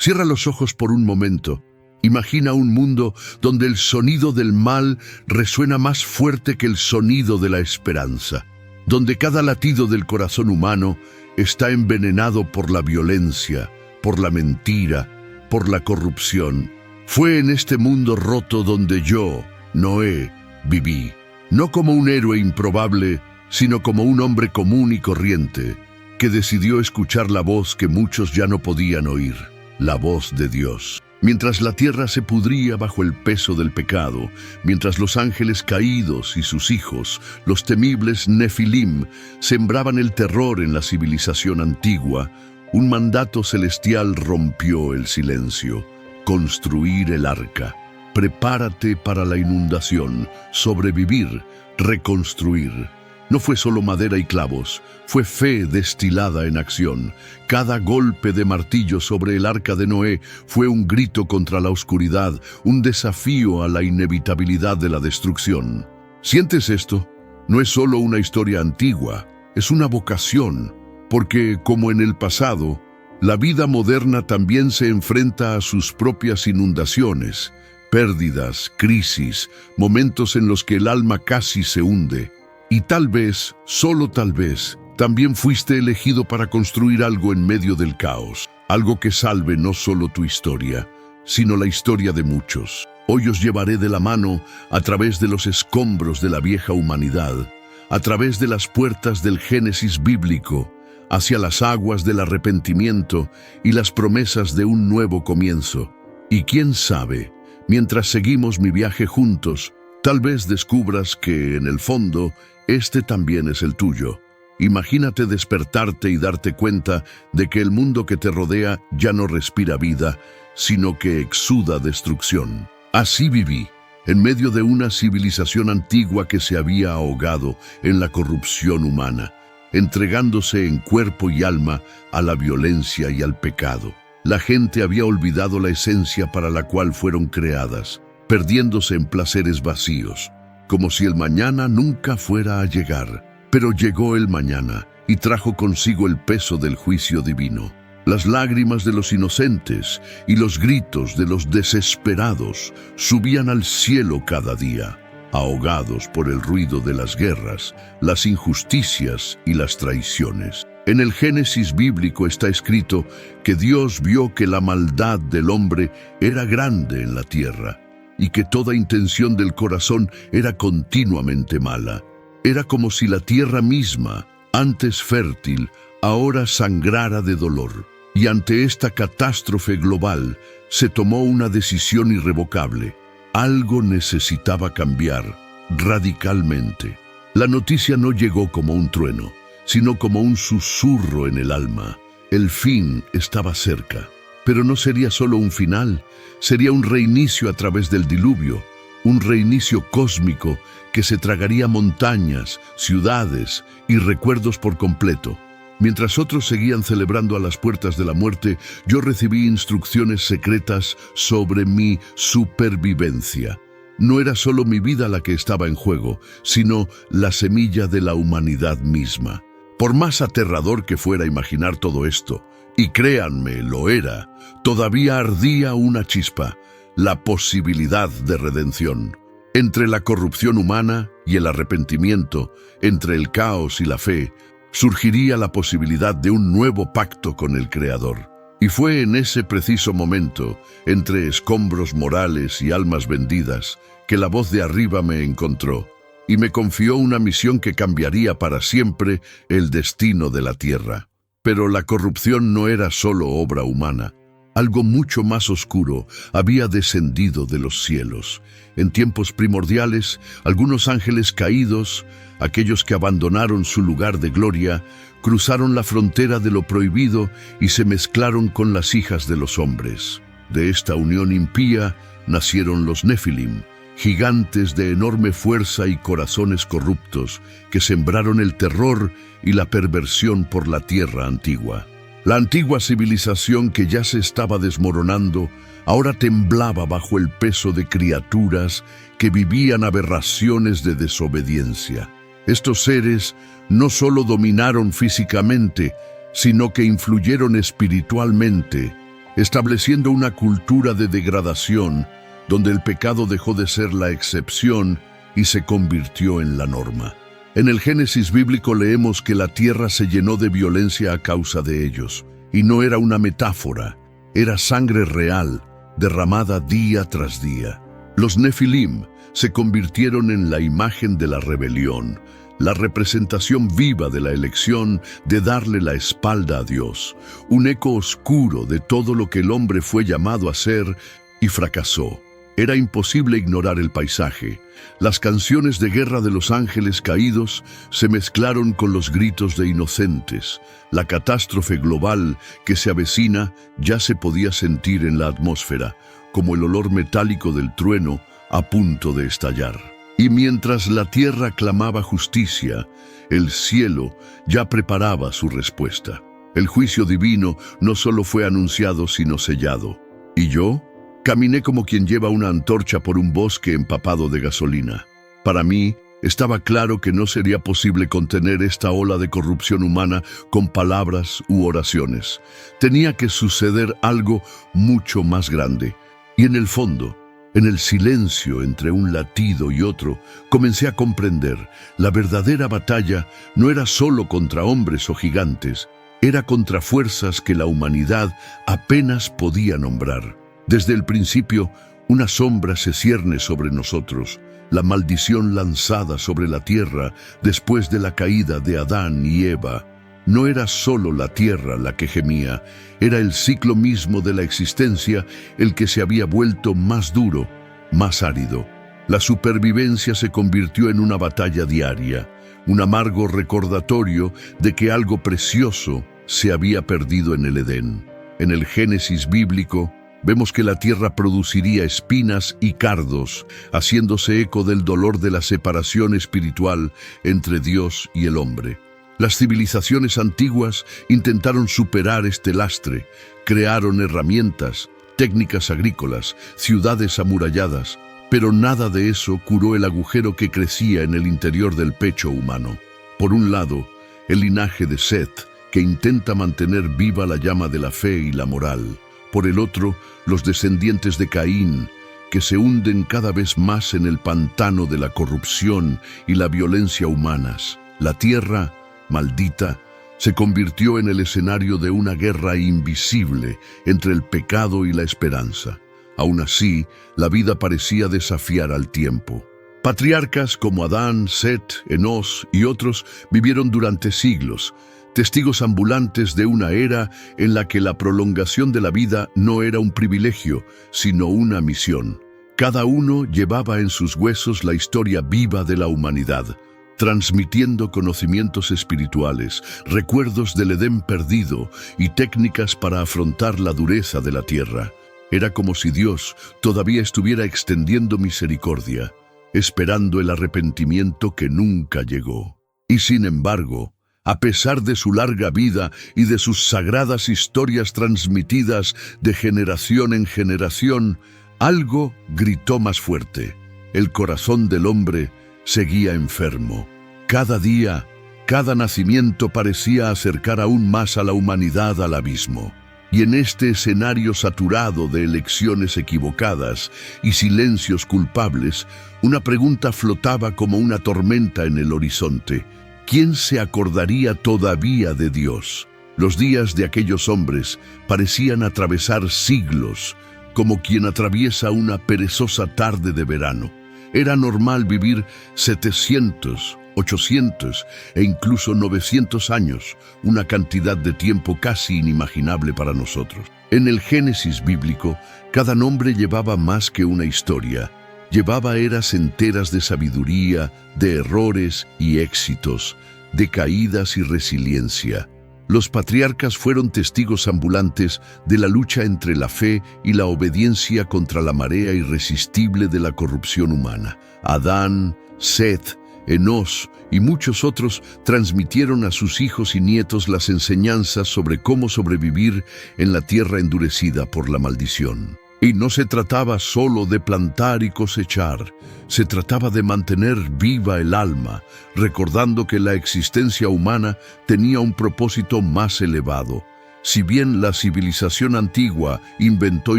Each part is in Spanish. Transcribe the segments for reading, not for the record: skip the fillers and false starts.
Cierra los ojos por un momento. Imagina un mundo donde el sonido del mal resuena más fuerte que el sonido de la esperanza, donde cada latido del corazón humano está envenenado por la violencia, por la mentira, por la corrupción. Fue en este mundo roto donde yo, Noé, viví, no como un héroe improbable, sino como un hombre común y corriente, que decidió escuchar la voz que muchos ya no podían oír, la voz de Dios. Mientras la tierra se pudría bajo el peso del pecado, mientras los ángeles caídos y sus hijos, los temibles Nefilim, sembraban el terror en la civilización antigua, un mandato celestial rompió el silencio: construir el arca. Prepárate para la inundación, sobrevivir, reconstruir. No fue solo madera y clavos, fue fe destilada en acción. Cada golpe de martillo sobre el arca de Noé fue un grito contra la oscuridad, un desafío a la inevitabilidad de la destrucción. ¿Sientes esto? No es solo una historia antigua, es una vocación, porque, como en el pasado, la vida moderna también se enfrenta a sus propias inundaciones, pérdidas, crisis, momentos en los que el alma casi se hunde. Y tal vez, solo tal vez, también fuiste elegido para construir algo en medio del caos, algo que salve no solo tu historia, sino la historia de muchos. Hoy os llevaré de la mano a través de los escombros de la vieja humanidad, a través de las puertas del Génesis bíblico, hacia las aguas del arrepentimiento y las promesas de un nuevo comienzo. Y quién sabe, mientras seguimos mi viaje juntos, tal vez descubras que, en el fondo, este también es el tuyo. Imagínate despertarte y darte cuenta de que el mundo que te rodea ya no respira vida, sino que exuda destrucción. Así viví, en medio de una civilización antigua que se había ahogado en la corrupción humana, entregándose en cuerpo y alma a la violencia y al pecado. La gente había olvidado la esencia para la cual fueron creadas, perdiéndose en placeres vacíos, como si el mañana nunca fuera a llegar. Pero llegó el mañana y trajo consigo el peso del juicio divino. Las lágrimas de los inocentes y los gritos de los desesperados subían al cielo cada día, ahogados por el ruido de las guerras, las injusticias y las traiciones. En el Génesis bíblico está escrito que Dios vio que la maldad del hombre era grande en la tierra, y que toda intención del corazón era continuamente mala. Era como si la tierra misma, antes fértil, ahora sangrara de dolor. Y ante esta catástrofe global, se tomó una decisión irrevocable. Algo necesitaba cambiar, radicalmente. La noticia no llegó como un trueno, sino como un susurro en el alma. El fin estaba cerca. Pero no sería solo un final, sería un reinicio a través del diluvio, un reinicio cósmico que se tragaría montañas, ciudades y recuerdos por completo. Mientras otros seguían celebrando a las puertas de la muerte, yo recibí instrucciones secretas sobre mi supervivencia. No era solo mi vida la que estaba en juego, sino la semilla de la humanidad misma. Por más aterrador que fuera imaginar todo esto, y créanme, lo era, todavía ardía una chispa, la posibilidad de redención. Entre la corrupción humana y el arrepentimiento, entre el caos y la fe, surgiría la posibilidad de un nuevo pacto con el Creador. Y fue en ese preciso momento, entre escombros morales y almas vendidas, que la voz de arriba me encontró y me confió una misión que cambiaría para siempre el destino de la tierra. Pero la corrupción no era solo obra humana. Algo mucho más oscuro había descendido de los cielos. En tiempos primordiales, algunos ángeles caídos, aquellos que abandonaron su lugar de gloria, cruzaron la frontera de lo prohibido y se mezclaron con las hijas de los hombres. De esta unión impía nacieron los Nefilim, gigantes de enorme fuerza y corazones corruptos, que sembraron el terror y la perversión por la tierra antigua. La antigua civilización que ya se estaba desmoronando, ahora temblaba bajo el peso de criaturas que vivían aberraciones de desobediencia. Estos seres no solo dominaron físicamente, sino que influyeron espiritualmente, estableciendo una cultura de degradación donde el pecado dejó de ser la excepción y se convirtió en la norma. En el Génesis bíblico leemos que la tierra se llenó de violencia a causa de ellos, y no era una metáfora, era sangre real, derramada día tras día. Los Nefilim se convirtieron en la imagen de la rebelión, la representación viva de la elección de darle la espalda a Dios, un eco oscuro de todo lo que el hombre fue llamado a ser y fracasó. Era imposible ignorar el paisaje. Las canciones de guerra de los ángeles caídos se mezclaron con los gritos de inocentes. La catástrofe global que se avecina ya se podía sentir en la atmósfera, como el olor metálico del trueno a punto de estallar. Y mientras la tierra clamaba justicia, el cielo ya preparaba su respuesta. El juicio divino no solo fue anunciado, sino sellado. ¿Y yo? Caminé como quien lleva una antorcha por un bosque empapado de gasolina. Para mí, estaba claro que no sería posible contener esta ola de corrupción humana con palabras u oraciones. Tenía que suceder algo mucho más grande. Y en el fondo, en el silencio entre un latido y otro, comencé a comprender, la verdadera batalla no era solo contra hombres o gigantes, era contra fuerzas que la humanidad apenas podía nombrar. Desde el principio, una sombra se cierne sobre nosotros, la maldición lanzada sobre la tierra después de la caída de Adán y Eva. No era solo la tierra la que gemía, era el ciclo mismo de la existencia el que se había vuelto más duro, más árido. La supervivencia se convirtió en una batalla diaria, un amargo recordatorio de que algo precioso se había perdido en el Edén. En el Génesis bíblico, vemos que la tierra produciría espinas y cardos, haciéndose eco del dolor de la separación espiritual entre Dios y el hombre. Las civilizaciones antiguas intentaron superar este lastre, crearon herramientas, técnicas agrícolas, ciudades amuralladas, pero nada de eso curó el agujero que crecía en el interior del pecho humano. Por un lado, el linaje de Set, que intenta mantener viva la llama de la fe y la moral. Por el otro, los descendientes de Caín, que se hunden cada vez más en el pantano de la corrupción y la violencia humanas. La tierra, maldita, se convirtió en el escenario de una guerra invisible entre el pecado y la esperanza. Aún así, la vida parecía desafiar al tiempo. Patriarcas como Adán, Set, Enós y otros vivieron durante siglos, testigos ambulantes de una era en la que la prolongación de la vida no era un privilegio, sino una misión. Cada uno llevaba en sus huesos la historia viva de la humanidad, transmitiendo conocimientos espirituales, recuerdos del Edén perdido y técnicas para afrontar la dureza de la tierra. Era como si Dios todavía estuviera extendiendo misericordia, esperando el arrepentimiento que nunca llegó. Y sin embargo, a pesar de su larga vida y de sus sagradas historias transmitidas de generación en generación, algo gritó más fuerte. El corazón del hombre seguía enfermo. Cada día, cada nacimiento parecía acercar aún más a la humanidad al abismo. Y en este escenario saturado de elecciones equivocadas y silencios culpables, una pregunta flotaba como una tormenta en el horizonte. ¿Quién se acordaría todavía de Dios? Los días de aquellos hombres parecían atravesar siglos, como quien atraviesa una perezosa tarde de verano. Era normal vivir 700, 800 e incluso 900 años, una cantidad de tiempo casi inimaginable para nosotros. En el Génesis bíblico, cada nombre llevaba más que una historia. Llevaba eras enteras de sabiduría, de errores y éxitos, de caídas y resiliencia. Los patriarcas fueron testigos ambulantes de la lucha entre la fe y la obediencia contra la marea irresistible de la corrupción humana. Adán, Set, Enós y muchos otros transmitieron a sus hijos y nietos las enseñanzas sobre cómo sobrevivir en la tierra endurecida por la maldición. Y no se trataba solo de plantar y cosechar, se trataba de mantener viva el alma, recordando que la existencia humana tenía un propósito más elevado, Si bien la civilización antigua inventó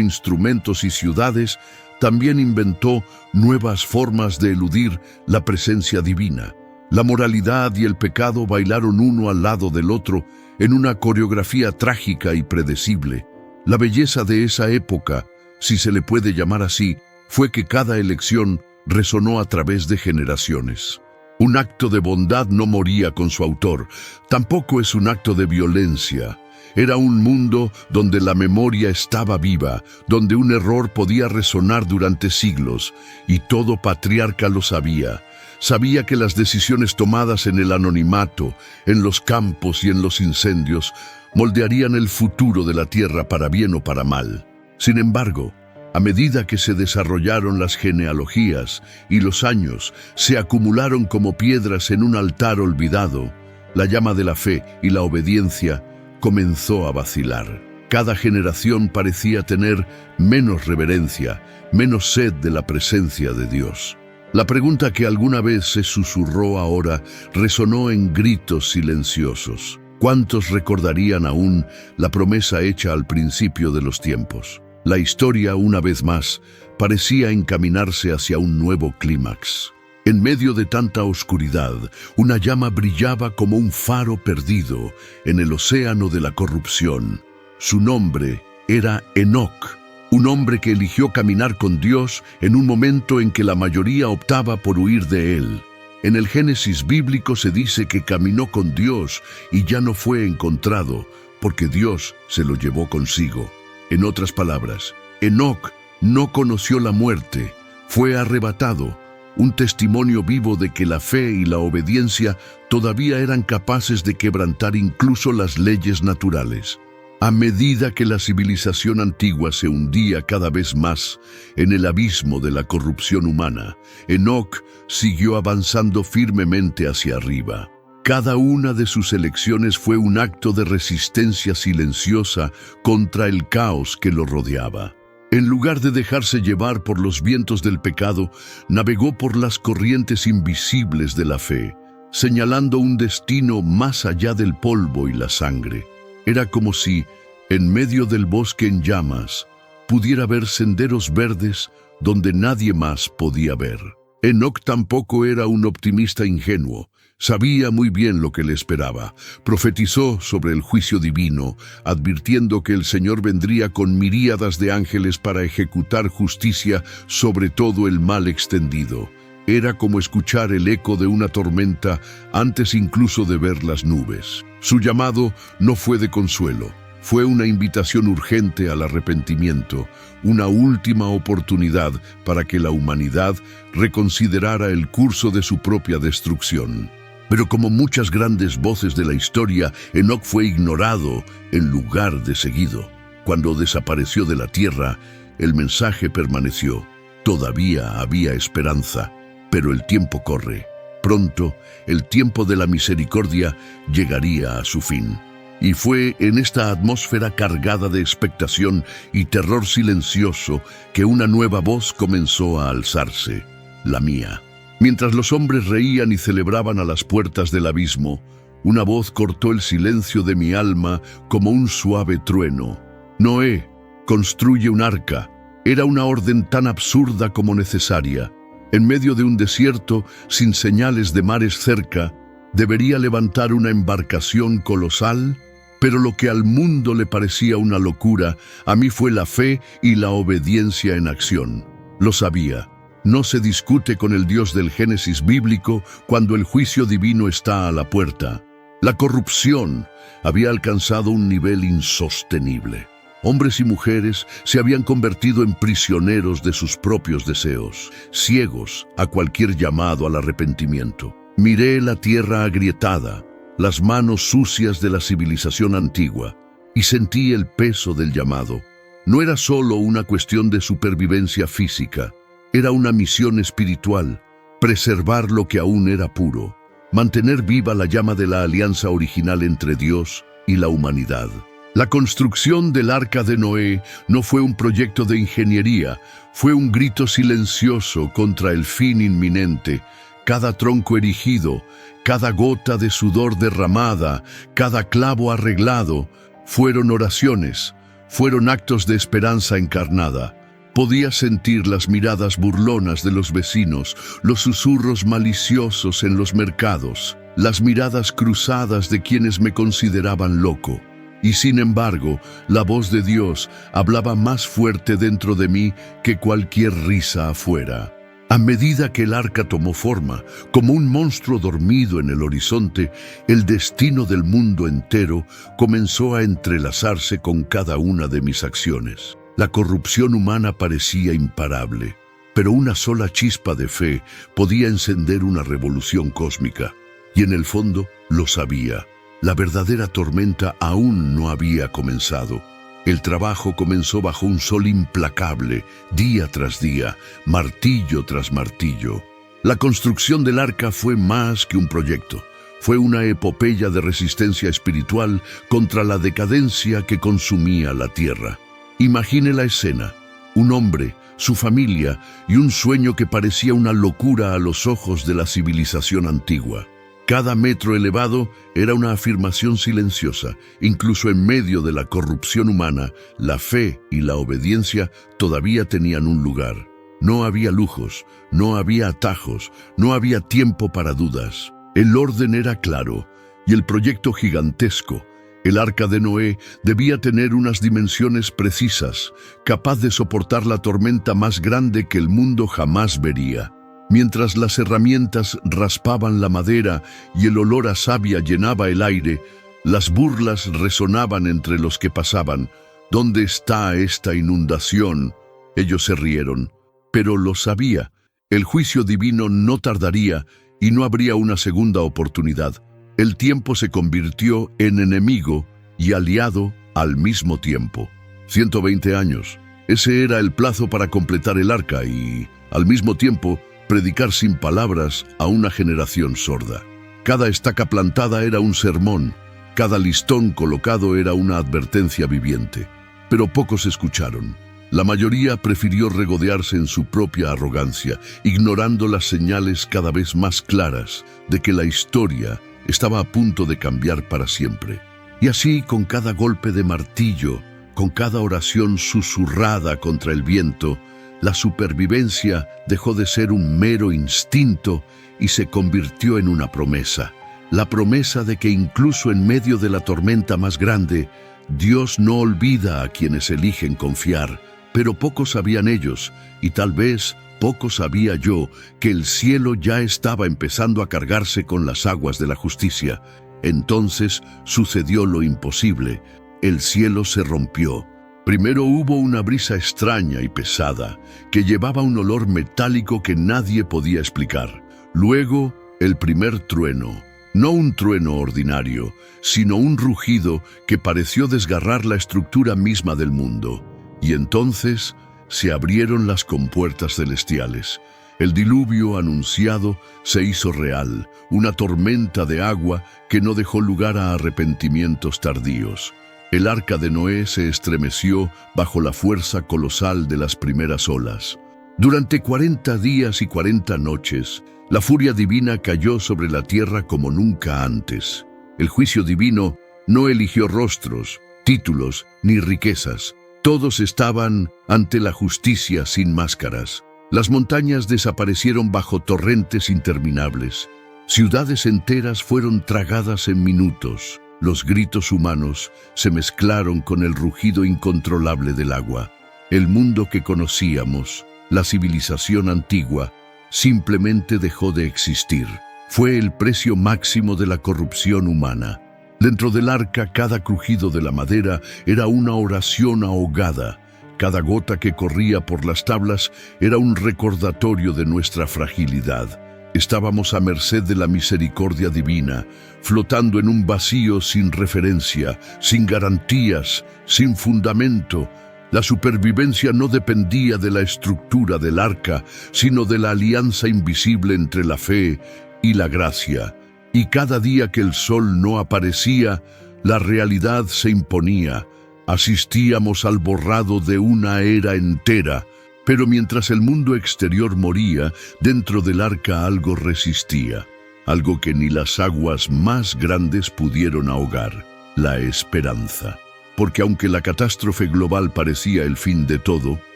instrumentos y ciudades, también inventó nuevas formas de eludir la presencia divina. La moralidad y el pecado bailaron uno al lado del otro en una coreografía trágica y predecible. La belleza de esa época, si se le puede llamar así, fue que cada elección resonó a través de generaciones. Un acto de bondad no moría con su autor, tampoco es un acto de violencia. Era un mundo donde la memoria estaba viva, donde un error podía resonar durante siglos, y todo patriarca lo sabía. Sabía que las decisiones tomadas en el anonimato, en los campos y en los incendios, moldearían el futuro de la tierra para bien o para mal. Sin embargo, a medida que se desarrollaron las genealogías y los años se acumularon como piedras en un altar olvidado, la llama de la fe y la obediencia comenzó a vacilar. Cada generación parecía tener menos reverencia, menos sed de la presencia de Dios. La pregunta que alguna vez se susurró ahora resonó en gritos silenciosos. ¿Cuántos recordarían aún la promesa hecha al principio de los tiempos? La historia, una vez más, parecía encaminarse hacia un nuevo clímax. En medio de tanta oscuridad, una llama brillaba como un faro perdido en el océano de la corrupción. Su nombre era Enoc, un hombre que eligió caminar con Dios en un momento en que la mayoría optaba por huir de él. En el Génesis bíblico se dice que caminó con Dios y ya no fue encontrado, porque Dios se lo llevó consigo. En otras palabras, Enoc no conoció la muerte, fue arrebatado, un testimonio vivo de que la fe y la obediencia todavía eran capaces de quebrantar incluso las leyes naturales. A medida que la civilización antigua se hundía cada vez más en el abismo de la corrupción humana, Enoc siguió avanzando firmemente hacia arriba. Cada una de sus elecciones fue un acto de resistencia silenciosa contra el caos que lo rodeaba. En lugar de dejarse llevar por los vientos del pecado, navegó por las corrientes invisibles de la fe, señalando un destino más allá del polvo y la sangre. Era como si, en medio del bosque en llamas, pudiera ver senderos verdes donde nadie más podía ver. Enoc tampoco era un optimista ingenuo. Sabía muy bien lo que le esperaba. Profetizó sobre el juicio divino, advirtiendo que el Señor vendría con miríadas de ángeles para ejecutar justicia sobre todo el mal extendido. Era como escuchar el eco de una tormenta antes incluso de ver las nubes. Su llamado no fue de consuelo, fue una invitación urgente al arrepentimiento, una última oportunidad para que la humanidad reconsiderara el curso de su propia destrucción. Pero como muchas grandes voces de la historia, Enoc fue ignorado en lugar de seguido. Cuando desapareció de la tierra, el mensaje permaneció. Todavía había esperanza, pero el tiempo corre. Pronto, el tiempo de la misericordia llegaría a su fin. Y fue en esta atmósfera cargada de expectación y terror silencioso que una nueva voz comenzó a alzarse, la mía. Mientras los hombres reían y celebraban a las puertas del abismo, una voz cortó el silencio de mi alma como un suave trueno. Noé, construye un arca. Era una orden tan absurda como necesaria. En medio de un desierto, sin señales de mares cerca, debería levantar una embarcación colosal, pero lo que al mundo le parecía una locura, a mí fue la fe y la obediencia en acción. Lo sabía. No se discute con el Dios del Génesis bíblico cuando el juicio divino está a la puerta. La corrupción había alcanzado un nivel insostenible. Hombres y mujeres se habían convertido en prisioneros de sus propios deseos, ciegos a cualquier llamado al arrepentimiento. Miré la tierra agrietada, las manos sucias de la civilización antigua, y sentí el peso del llamado. No era solo una cuestión de supervivencia física, era una misión espiritual, preservar lo que aún era puro, mantener viva la llama de la alianza original entre Dios y la humanidad. La construcción del Arca de Noé no fue un proyecto de ingeniería, fue un grito silencioso contra el fin inminente. Cada tronco erigido, cada gota de sudor derramada, cada clavo arreglado, Fueron oraciones, fueron actos de esperanza encarnada. Podía sentir las miradas burlonas de los vecinos, los susurros maliciosos en los mercados, las miradas cruzadas de quienes me consideraban loco. Y sin embargo, la voz de Dios hablaba más fuerte dentro de mí que cualquier risa afuera. A medida que el arca tomó forma, como un monstruo dormido en el horizonte, el destino del mundo entero comenzó a entrelazarse con cada una de mis acciones. La corrupción humana parecía imparable, pero una sola chispa de fe podía encender una revolución cósmica. Y en el fondo lo sabía. La verdadera tormenta aún no había comenzado. El trabajo comenzó bajo un sol implacable, día tras día, martillo tras martillo. La construcción del arca fue más que un proyecto. Fue una epopeya de resistencia espiritual contra la decadencia que consumía la tierra. Imagine la escena: un hombre, su familia y un sueño que parecía una locura a los ojos de la civilización antigua. Cada metro elevado era una afirmación silenciosa. Incluso en medio de la corrupción humana, la fe y la obediencia todavía tenían un lugar. No había lujos, no había atajos, no había tiempo para dudas. El orden era claro y el proyecto gigantesco. El arca de Noé debía tener unas dimensiones precisas, capaz de soportar la tormenta más grande que el mundo jamás vería. Mientras las herramientas raspaban la madera y el olor a savia llenaba el aire, las burlas resonaban entre los que pasaban. ¿Dónde está esta inundación? Ellos se rieron, pero lo sabía. El juicio divino no tardaría y no habría una segunda oportunidad. El tiempo se convirtió en enemigo y aliado al mismo tiempo. 120 años. Ese era el plazo para completar el arca y, al mismo tiempo, predicar sin palabras a una generación sorda. Cada estaca plantada era un sermón, cada listón colocado era una advertencia viviente. Pero pocos escucharon. La mayoría prefirió regodearse en su propia arrogancia, ignorando las señales cada vez más claras de que la historia estaba a punto de cambiar para siempre. Y así, con cada golpe de martillo, con cada oración susurrada contra el viento, la supervivencia dejó de ser un mero instinto y se convirtió en una promesa. La promesa de que incluso en medio de la tormenta más grande, Dios no olvida a quienes eligen confiar. Pero pocos sabían ellos, y tal vez poco sabía yo, que el cielo ya estaba empezando a cargarse con las aguas de la justicia. Entonces sucedió lo imposible. El cielo se rompió. Primero hubo una brisa extraña y pesada, que llevaba un olor metálico que nadie podía explicar. Luego, el primer trueno. No un trueno ordinario, sino un rugido que pareció desgarrar la estructura misma del mundo. Y entonces se abrieron las compuertas celestiales. El diluvio anunciado se hizo real, una tormenta de agua que no dejó lugar a arrepentimientos tardíos. El arca de Noé se estremeció bajo la fuerza colosal de las primeras olas. Durante 40 días y 40 noches, la furia divina cayó sobre la tierra como nunca antes. El juicio divino no eligió rostros, títulos ni riquezas. Todos estaban ante la justicia sin máscaras. Las montañas desaparecieron bajo torrentes interminables. Ciudades enteras fueron tragadas en minutos. Los gritos humanos se mezclaron con el rugido incontrolable del agua. El mundo que conocíamos, la civilización antigua, simplemente dejó de existir. Fue el precio máximo de la corrupción humana. Dentro del arca, cada crujido de la madera era una oración ahogada. Cada gota que corría por las tablas era un recordatorio de nuestra fragilidad. Estábamos a merced de la misericordia divina, flotando en un vacío sin referencia, sin garantías, sin fundamento. La supervivencia no dependía de la estructura del arca, sino de la alianza invisible entre la fe y la gracia. Y cada día que el sol no aparecía, la realidad se imponía. Asistíamos al borrado de una era entera. Pero mientras el mundo exterior moría, dentro del arca algo resistía, algo que ni las aguas más grandes pudieron ahogar: la esperanza. porque aunque la catástrofe global parecía el fin de todo,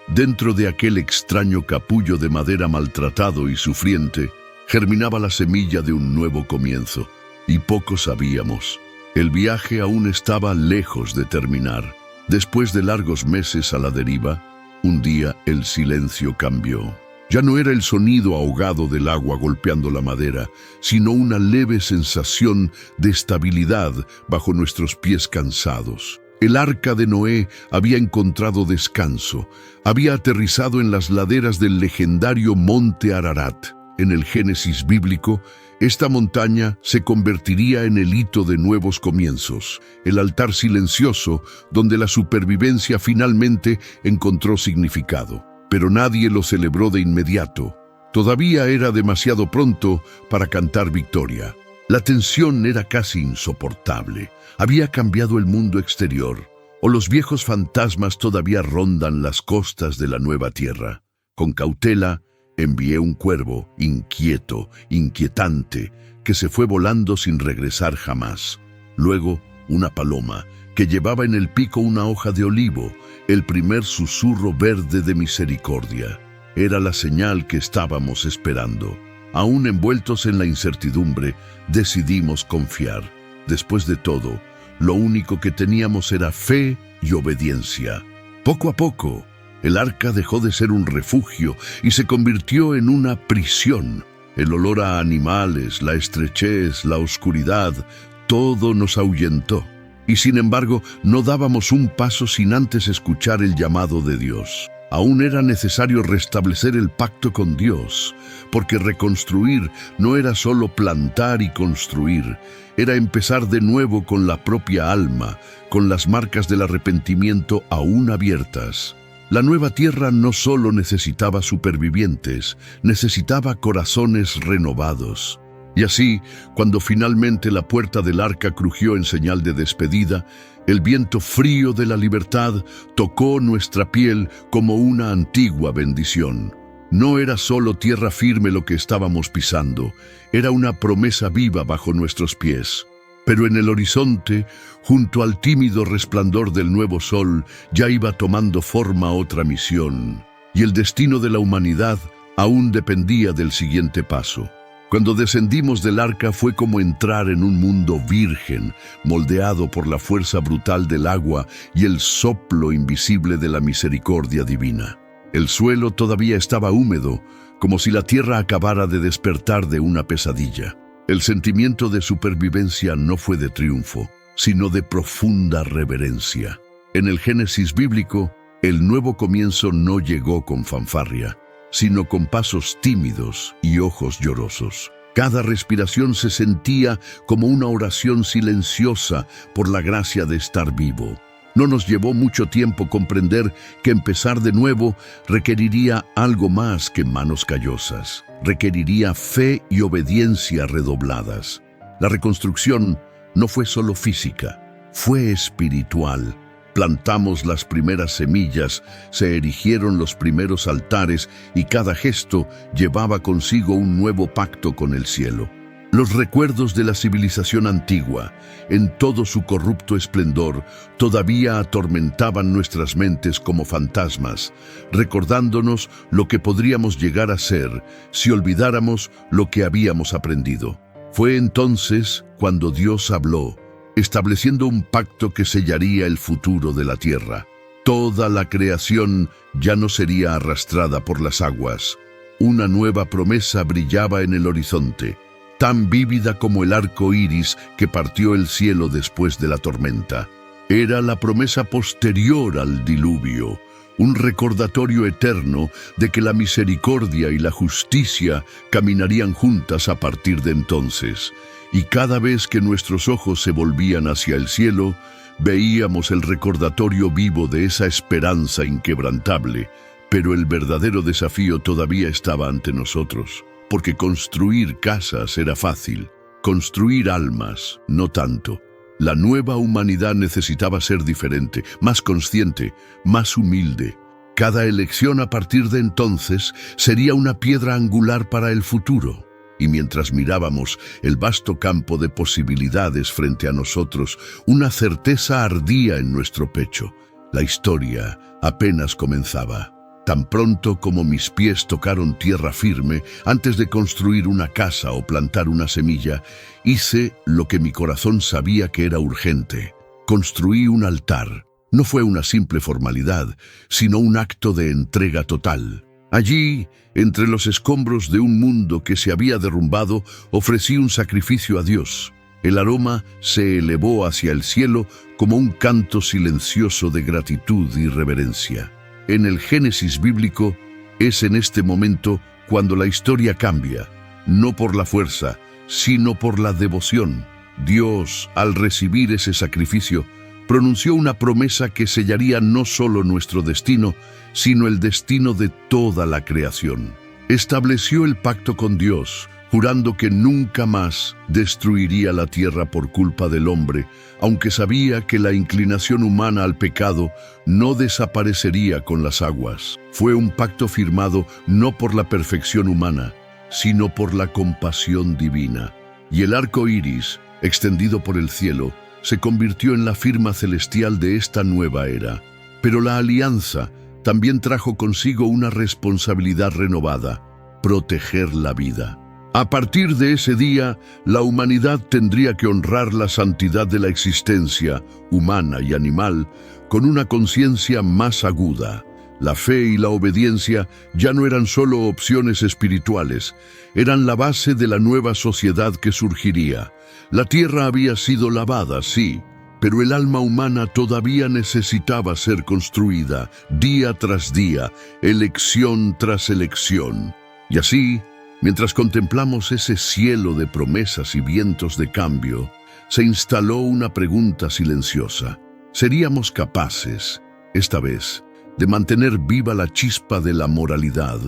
dentro de aquel extraño capullo de madera maltratado y sufriente, germinaba la semilla de un nuevo comienzo. Y poco sabíamos. El viaje aún estaba lejos de terminar. Después de largos meses a la deriva, un día el silencio cambió. Ya no era el sonido ahogado del agua golpeando la madera, sino una leve sensación de estabilidad bajo nuestros pies cansados. El arca de Noé había encontrado descanso, había aterrizado en las laderas del legendario monte Ararat. En el Génesis bíblico, esta montaña se convertiría en el hito de nuevos comienzos, el altar silencioso donde la supervivencia finalmente encontró significado. Pero nadie lo celebró de inmediato. Todavía era demasiado pronto para cantar victoria. La tensión era casi insoportable. Había cambiado el mundo exterior, o los viejos fantasmas todavía rondan las costas de la nueva tierra. Con cautela, envié un cuervo, inquieto, inquietante, que se fue volando sin regresar jamás. Luego, una paloma, que llevaba en el pico una hoja de olivo, el primer susurro verde de misericordia. Era la señal que estábamos esperando. Aún envueltos en la incertidumbre, decidimos confiar. Después de todo, lo único que teníamos era fe y obediencia. Poco a poco, el arca dejó de ser un refugio y se convirtió en una prisión. El olor a animales, la estrechez, la oscuridad, todo nos ahuyentó. Y sin embargo, no dábamos un paso sin antes escuchar el llamado de Dios. Aún era necesario restablecer el pacto con Dios, porque reconstruir no era solo plantar y construir, era empezar de nuevo con la propia alma, con las marcas del arrepentimiento aún abiertas. La nueva tierra no solo necesitaba supervivientes, necesitaba corazones renovados. Y así, cuando finalmente la puerta del arca crujió en señal de despedida, el viento frío de la libertad tocó nuestra piel como una antigua bendición. No era solo tierra firme lo que estábamos pisando, era una promesa viva bajo nuestros pies. Pero en el horizonte, junto al tímido resplandor del nuevo sol, ya iba tomando forma otra misión, y el destino de la humanidad aún dependía del siguiente paso. Cuando descendimos del arca fue como entrar en un mundo virgen, moldeado por la fuerza brutal del agua y el soplo invisible de la misericordia divina. El suelo todavía estaba húmedo, como si la tierra acabara de despertar de una pesadilla. El sentimiento de supervivencia no fue de triunfo, sino de profunda reverencia. En el Génesis bíblico, el nuevo comienzo no llegó con fanfarria, sino con pasos tímidos y ojos llorosos. Cada respiración se sentía como una oración silenciosa por la gracia de estar vivo. No nos llevó mucho tiempo comprender que empezar de nuevo requeriría algo más que manos callosas. Requeriría fe y obediencia redobladas. La reconstrucción no fue solo física, fue espiritual. Plantamos las primeras semillas, se erigieron los primeros altares y cada gesto llevaba consigo un nuevo pacto con el cielo. Los recuerdos de la civilización antigua, en todo su corrupto esplendor, todavía atormentaban nuestras mentes como fantasmas, recordándonos lo que podríamos llegar a ser si olvidáramos lo que habíamos aprendido. Fue entonces cuando Dios habló, estableciendo un pacto que sellaría el futuro de la tierra. Toda la creación ya no sería arrastrada por las aguas. Una nueva promesa brillaba en el horizonte, tan vívida como el arco iris que partió el cielo después de la tormenta. Era la promesa posterior al diluvio, un recordatorio eterno de que la misericordia y la justicia caminarían juntas a partir de entonces. Y cada vez que nuestros ojos se volvían hacia el cielo, veíamos el recordatorio vivo de esa esperanza inquebrantable. Pero el verdadero desafío todavía estaba ante nosotros, porque construir casas era fácil, construir almas no tanto. La nueva humanidad necesitaba ser diferente, más consciente, más humilde. Cada elección a partir de entonces sería una piedra angular para el futuro. Y mientras mirábamos el vasto campo de posibilidades frente a nosotros, una certeza ardía en nuestro pecho. La historia apenas comenzaba. Tan pronto como mis pies tocaron tierra firme, antes de construir una casa o plantar una semilla, hice lo que mi corazón sabía que era urgente. Construí un altar. No fue una simple formalidad, sino un acto de entrega total. Allí, entre los escombros de un mundo que se había derrumbado, ofrecí un sacrificio a Dios. El aroma se elevó hacia el cielo como un canto silencioso de gratitud y reverencia. En el Génesis bíblico, es en este momento cuando la historia cambia, no por la fuerza, sino por la devoción. Dios, al recibir ese sacrificio, pronunció una promesa que sellaría no solo nuestro destino, sino el destino de toda la creación. Estableció el pacto con Dios, jurando que nunca más destruiría la tierra por culpa del hombre, aunque sabía que la inclinación humana al pecado no desaparecería con las aguas. Fue un pacto firmado no por la perfección humana, sino por la compasión divina. Y el arco iris, extendido por el cielo, se convirtió en la firma celestial de esta nueva era. Pero la alianza también trajo consigo una responsabilidad renovada: proteger la vida. A partir de ese día, la humanidad tendría que honrar la santidad de la existencia, humana y animal, con una conciencia más aguda. La fe y la obediencia ya no eran solo opciones espirituales, eran la base de la nueva sociedad que surgiría. La tierra había sido lavada, sí, pero el alma humana todavía necesitaba ser construida, día tras día, elección tras elección. Y así, mientras contemplamos ese cielo de promesas y vientos de cambio, se instaló una pregunta silenciosa. ¿Seríamos capaces, esta vez, de mantener viva la chispa de la moralidad?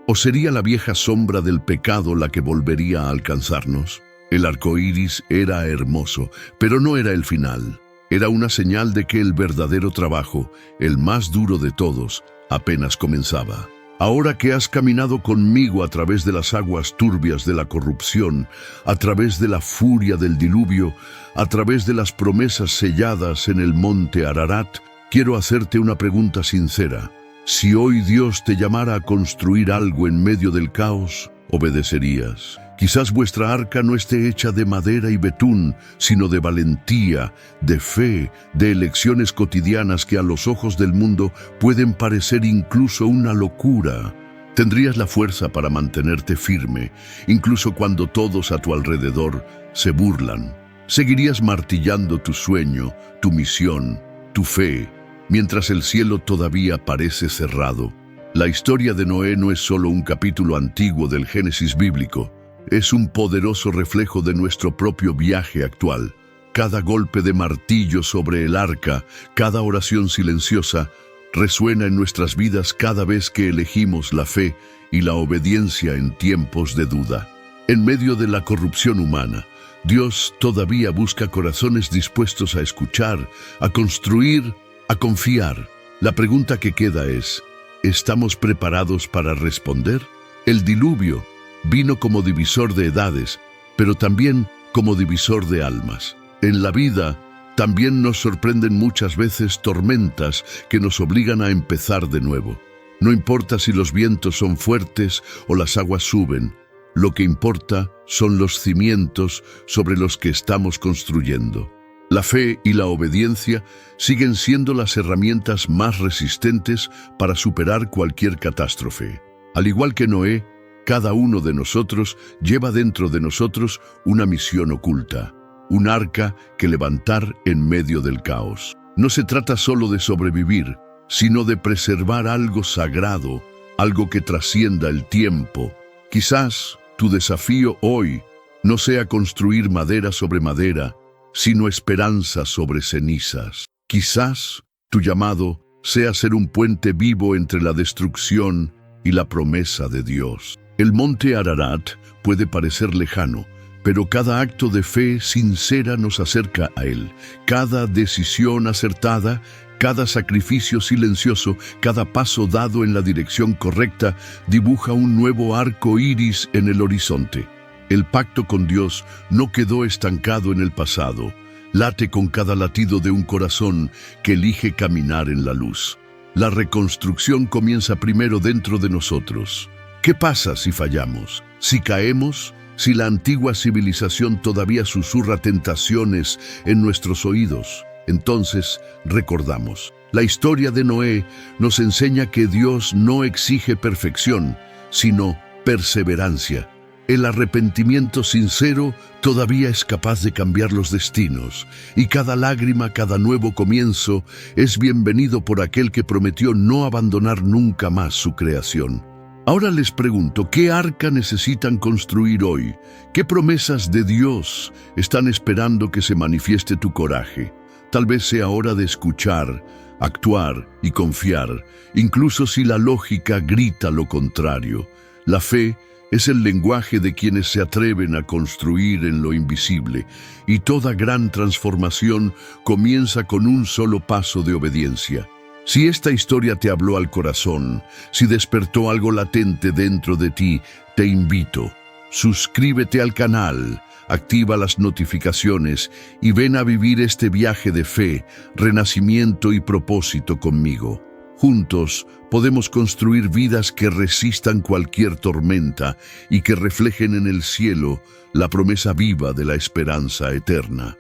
¿O sería la vieja sombra del pecado la que volvería a alcanzarnos? El arco iris era hermoso, pero no era el final. Era una señal de que el verdadero trabajo, el más duro de todos, apenas comenzaba. Ahora que has caminado conmigo a través de las aguas turbias de la corrupción, a través de la furia del diluvio, a través de las promesas selladas en el monte Ararat, quiero hacerte una pregunta sincera. Si hoy Dios te llamara a construir algo en medio del caos, ¿obedecerías? Quizás vuestra arca no esté hecha de madera y betún, sino de valentía, de fe, de elecciones cotidianas que a los ojos del mundo pueden parecer incluso una locura. Tendrías la fuerza para mantenerte firme, incluso cuando todos a tu alrededor se burlan. Seguirías martillando tu sueño, tu misión, tu fe, mientras el cielo todavía parece cerrado. La historia de Noé no es solo un capítulo antiguo del Génesis bíblico. Es un poderoso reflejo de nuestro propio viaje actual. Cada golpe de martillo sobre el arca, cada oración silenciosa, resuena en nuestras vidas cada vez que elegimos la fe y la obediencia en tiempos de duda. En medio de la corrupción humana, Dios todavía busca corazones dispuestos a escuchar, a construir, a confiar. La pregunta que queda es: ¿estamos preparados para responder? El diluvio vino como divisor de edades, pero también como divisor de almas. En la vida también nos sorprenden muchas veces tormentas que nos obligan a empezar de nuevo. No importa si los vientos son fuertes o las aguas suben, lo que importa son los cimientos sobre los que estamos construyendo. La fe y la obediencia siguen siendo las herramientas más resistentes para superar cualquier catástrofe. Al igual que Noé, cada uno de nosotros lleva dentro de nosotros una misión oculta, un arca que levantar en medio del caos. No se trata solo de sobrevivir, sino de preservar algo sagrado, algo que trascienda el tiempo. Quizás tu desafío hoy no sea construir madera sobre madera, sino esperanza sobre cenizas. Quizás tu llamado sea ser un puente vivo entre la destrucción y la promesa de Dios. El monte Ararat puede parecer lejano, pero cada acto de fe sincera nos acerca a Él. Cada decisión acertada, cada sacrificio silencioso, cada paso dado en la dirección correcta, dibuja un nuevo arco iris en el horizonte. El pacto con Dios no quedó estancado en el pasado. Late con cada latido de un corazón que elige caminar en la luz. La reconstrucción comienza primero dentro de nosotros. ¿Qué pasa si fallamos? ¿Si caemos? ¿Si la antigua civilización todavía susurra tentaciones en nuestros oídos? Entonces recordamos. La historia de Noé nos enseña que Dios no exige perfección, sino perseverancia. El arrepentimiento sincero todavía es capaz de cambiar los destinos, y cada lágrima, cada nuevo comienzo es bienvenido por aquel que prometió no abandonar nunca más su creación. Ahora les pregunto, ¿qué arca necesitan construir hoy? ¿Qué promesas de Dios están esperando que se manifieste tu coraje? Tal vez sea hora de escuchar, actuar y confiar, incluso si la lógica grita lo contrario. La fe es el lenguaje de quienes se atreven a construir en lo invisible, y toda gran transformación comienza con un solo paso de obediencia. Si esta historia te habló al corazón, si despertó algo latente dentro de ti, te invito. Suscríbete al canal, activa las notificaciones y ven a vivir este viaje de fe, renacimiento y propósito conmigo. Juntos podemos construir vidas que resistan cualquier tormenta y que reflejen en el cielo la promesa viva de la esperanza eterna.